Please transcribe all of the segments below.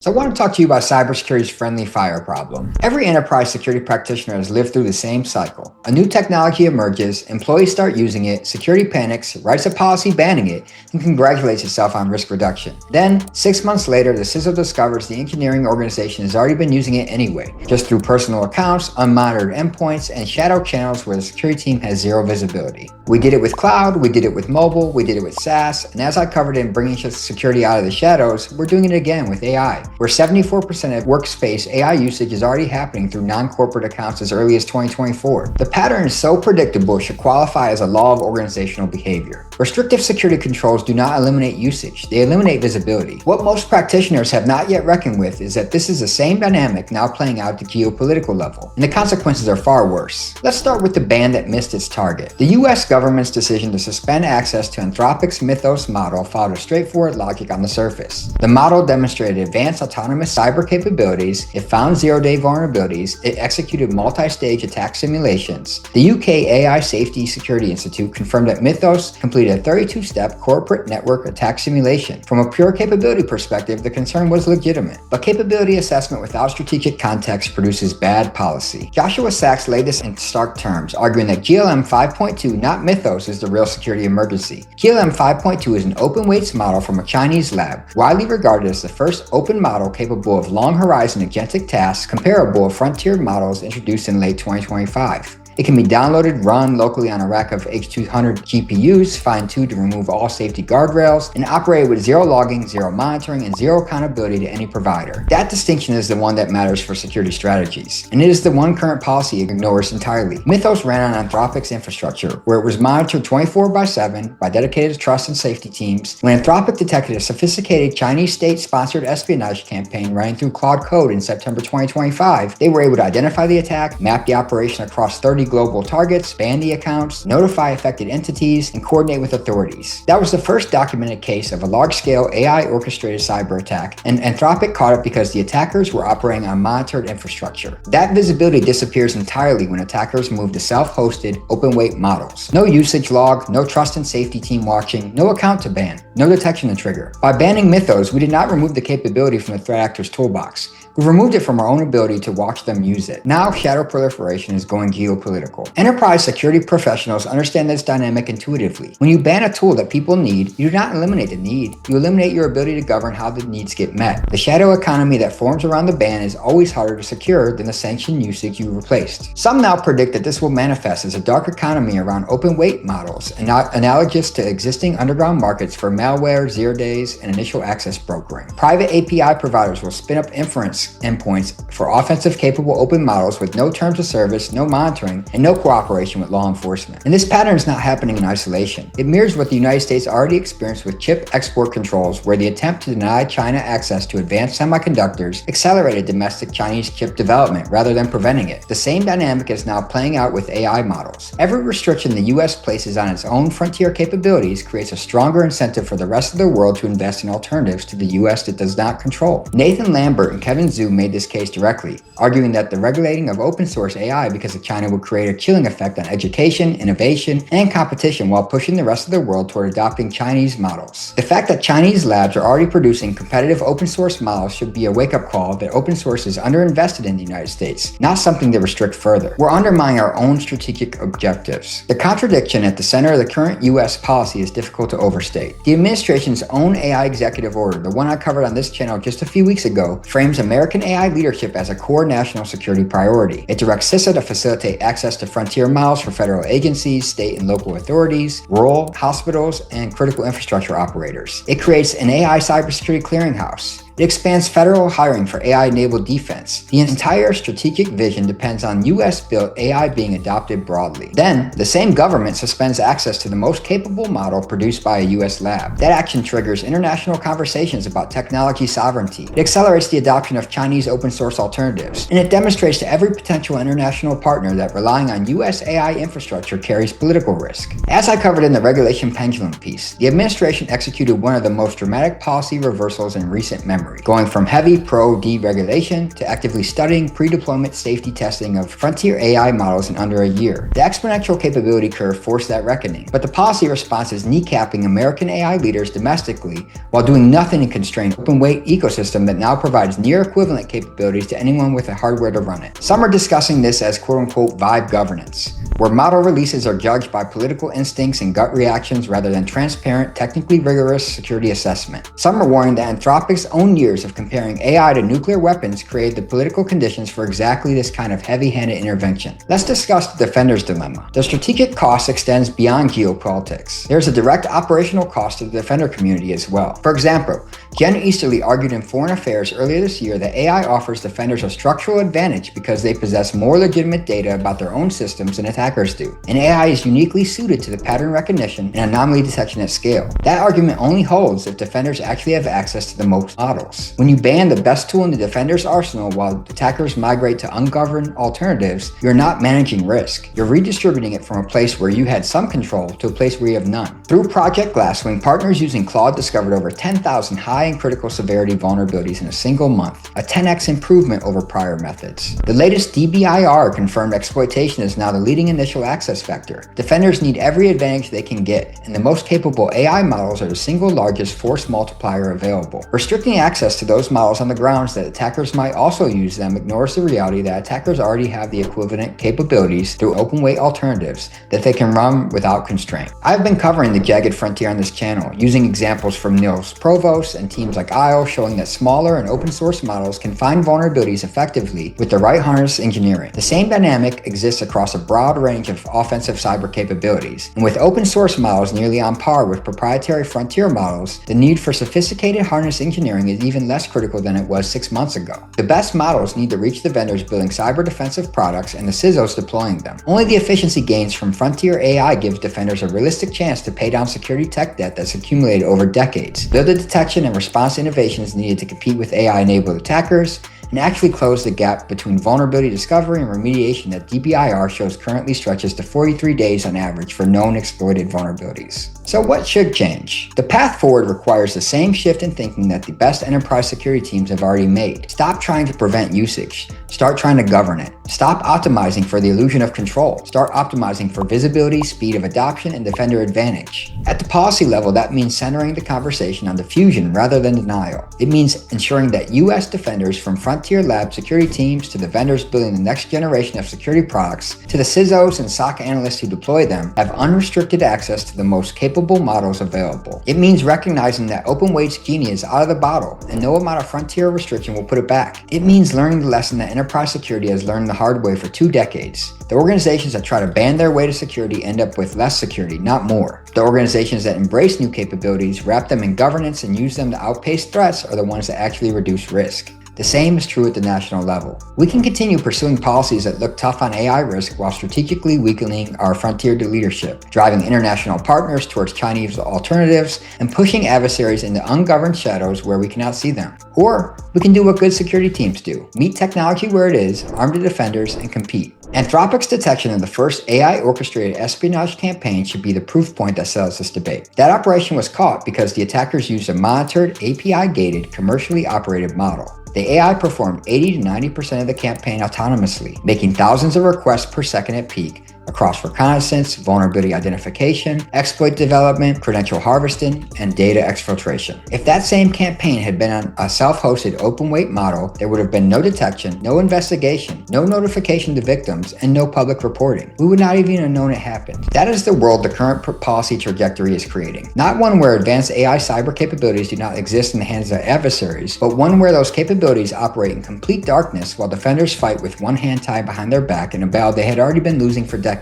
So I want to talk to you about cybersecurity's friendly fire problem. Every enterprise security practitioner has lived through the same cycle. A new technology emerges, employees start using it, security panics, writes a policy banning it, and congratulates itself on risk reduction. Then, 6 months later, the CISO discovers the engineering organization has already been using it anyway, just through personal accounts, unmonitored endpoints, and shadow channels where the security team has zero visibility. We did it with cloud, we did it with mobile, we did it with Saxe, and as I covered in bringing security out of the shadows, we're doing it again with AI. Where 74% of workspace AI usage is already happening through non-corporate accounts as early as 2024. The pattern is so predictable it should qualify as a law of organizational behavior. Restrictive security controls do not eliminate usage, they eliminate visibility. What most practitioners have not yet reckoned with is that this is the same dynamic now playing out at the geopolitical level, and the consequences are far worse. Let's start with the ban that missed its target. The US government's decision to suspend access to Anthropic's Mythos model followed a straightforward logic on the surface. The model demonstrated advanced autonomous cyber capabilities, it found zero-day vulnerabilities, it executed multi-stage attack simulations. The UK AI Safety Security Institute confirmed that Mythos completed a 32-step corporate network attack simulation. From a pure capability perspective, the concern was legitimate, but capability assessment without strategic context produces bad policy. Joshua Saxe laid this in stark terms, arguing that GLM 5.2, not Mythos, is the real security emergency. GLM 5.2 is an open weights model from a Chinese lab, widely regarded as the first open model capable of long-horizon agentic tasks comparable to frontier models introduced in late 2025. It can be downloaded, run locally on a rack of H200 GPUs, fine-tuned to remove all safety guardrails, and operated with zero logging, zero monitoring, and zero accountability to any provider. That distinction is the one that matters for security strategies, and it is the one current policy ignores entirely. Mythos ran on Anthropic's infrastructure, where it was monitored 24/7 by dedicated trust and safety teams. When Anthropic detected a sophisticated Chinese state-sponsored espionage campaign running through Cloud Code in September 2025, they were able to identify the attack, map the operation across 30 global targets, ban the accounts, notify affected entities, and coordinate with authorities. That was the first documented case of a large-scale AI-orchestrated cyber attack, and Anthropic caught it because the attackers were operating on monitored infrastructure. That visibility disappears entirely when attackers move to self-hosted, open-weight models. No usage log, no trust and safety team watching, no account to ban, no detection to trigger. By banning Mythos, we did not remove the capability from the threat actor's toolbox. We've removed it from our own ability to watch them use it. Now, shadow proliferation is going geopolitical. Enterprise security professionals understand this dynamic intuitively. When you ban a tool that people need, you do not eliminate the need, you eliminate your ability to govern how the needs get met. The shadow economy that forms around the ban is always harder to secure than the sanctioned usage you replaced. Some now predict that this will manifest as a dark economy around open weight models, analogous to existing underground markets for malware, zero days, and initial access brokering. Private API providers will spin up inference endpoints for offensive capable open models with no terms of service, no monitoring, and no cooperation with law enforcement. And this pattern is not happening in isolation. It mirrors what the United States already experienced with chip export controls, where the attempt to deny China access to advanced semiconductors accelerated domestic Chinese chip development rather than preventing it. The same dynamic is now playing out with AI models. Every restriction the US places on its own frontier capabilities creates a stronger incentive for the rest of the world to invest in alternatives to the US that does not control. Nathan Lambert and Kevin Zhu made this case directly, arguing that the regulating of open source AI because of China would create a chilling effect on education, innovation, and competition while pushing the rest of the world toward adopting Chinese models. The fact that Chinese labs are already producing competitive open source models should be a wake-up call that open source is underinvested in the United States, not something to restrict further. We're undermining our own strategic objectives. The contradiction at the center of the current US policy is difficult to overstate. The administration's own AI executive order, the one I covered on this channel just a few weeks ago, frames American AI leadership as a core national security priority. It directs CISA to facilitate access to frontier models for federal agencies, state and local authorities, rural, hospitals, and critical infrastructure operators. It creates an AI cybersecurity clearinghouse. It expands federal hiring for AI-enabled defense. The entire strategic vision depends on US-built AI being adopted broadly. Then, the same government suspends access to the most capable model produced by a US lab. That action triggers international conversations about technology sovereignty. It accelerates the adoption of Chinese open-source alternatives. And it demonstrates to every potential international partner that relying on US AI infrastructure carries political risk. As I covered in the regulation pendulum piece, the administration executed one of the most dramatic policy reversals in recent memory. refinery, going from heavy pro-deregulation to actively studying pre-deployment safety testing of frontier AI models in under a year. The exponential capability curve forced that reckoning, but the policy response is kneecapping American AI leaders domestically while doing nothing to constrain open-weight ecosystem that now provides near equivalent capabilities to anyone with the hardware to run it. Some are discussing this as quote-unquote vibe governance, where model releases are judged by political instincts and gut reactions rather than transparent, technically rigorous security assessment. Some are warning that Anthropic's own years of comparing AI to nuclear weapons created the political conditions for exactly this kind of heavy-handed intervention. Let's discuss the defender's dilemma. The strategic cost extends beyond geopolitics. There's a direct operational cost to the defender community as well. For example, Jen Easterly argued in Foreign Affairs earlier this year that AI offers defenders a structural advantage because they possess more legitimate data about their own systems than attackers do, and AI is uniquely suited to the pattern recognition and anomaly detection at scale. That argument only holds if defenders actually have access to the most models. When you ban the best tool in the defender's arsenal while attackers migrate to ungoverned alternatives, you're not managing risk. You're redistributing it from a place where you had some control to a place where you have none. Through Project Glasswing, partners using Claude discovered over 10,000 high and critical severity vulnerabilities in a single month, a 10x improvement over prior methods. The latest DBIR confirmed exploitation is now the leading initial access vector. Defenders need every advantage they can get, and the most capable AI models are the single largest force multiplier available. Restricting access to those models on the grounds that attackers might also use them ignores the reality that attackers already have the equivalent capabilities through open-weight alternatives that they can run without constraint. I've been covering the jagged frontier on this channel, using examples from Niels Provost and teams like IO showing that smaller and open source models can find vulnerabilities effectively with the right harness engineering. The same dynamic exists across a broad range of offensive cyber capabilities, and with open source models nearly on par with proprietary frontier models, the need for sophisticated harness engineering is even less critical than it was 6 months ago. The best models need to reach the vendors building cyber defensive products and the CISOs deploying them. Only the efficiency gains from frontier AI gives defenders a realistic chance to pay down security tech debt that's accumulated over decades, build the detection and response innovations needed to compete with AI-enabled attackers, and actually close the gap between vulnerability discovery and remediation that DBIR shows currently stretches to 43 days on average for known exploited vulnerabilities. So what should change? The path forward requires the same shift in thinking that the best enterprise security teams have already made. Stop trying to prevent usage. Start trying to govern it. Stop optimizing for the illusion of control. Start optimizing for visibility, speed of adoption, and defender advantage. At the policy level, that means centering the conversation on diffusion rather than denial. It means ensuring that US defenders from frontier lab security teams to the vendors building the next generation of security products to the CISOs and SOC analysts who deploy them have unrestricted access to the most capable models available. It means recognizing that open weight's genie is out of the bottle and no amount of frontier restriction will put it back. It means learning the lesson that enterprise security has learned the hard way for 2 decades. The organizations that try to ban their way to security end up with less security, not more. The organizations that embrace new capabilities, wrap them in governance, and use them to outpace threats are the ones that actually reduce risk. The same is true at the national level. We can continue pursuing policies that look tough on AI risk while strategically weakening our frontier leadership, driving international partners towards Chinese alternatives, and pushing adversaries into ungoverned shadows where we cannot see them. Or we can do what good security teams do: meet technology where it is, arm the defenders, and compete. Anthropic's detection of the first AI-orchestrated espionage campaign should be the proof point that settles this debate. That operation was caught because the attackers used a monitored, API-gated, commercially operated model. The AI performed 80 to 90% of the campaign autonomously, making thousands of requests per second at peak, across reconnaissance, vulnerability identification, exploit development, credential harvesting, and data exfiltration. If that same campaign had been on a self-hosted open-weight model, there would have been no detection, no investigation, no notification to victims, and no public reporting. We would not even have known it happened. That is the world the current policy trajectory is creating. Not one where advanced AI cyber capabilities do not exist in the hands of adversaries, but one where those capabilities operate in complete darkness while defenders fight with one hand tied behind their back in a battle they had already been losing for decades.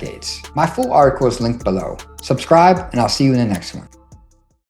My full article is linked below. Subscribe, and I'll see you in the next one.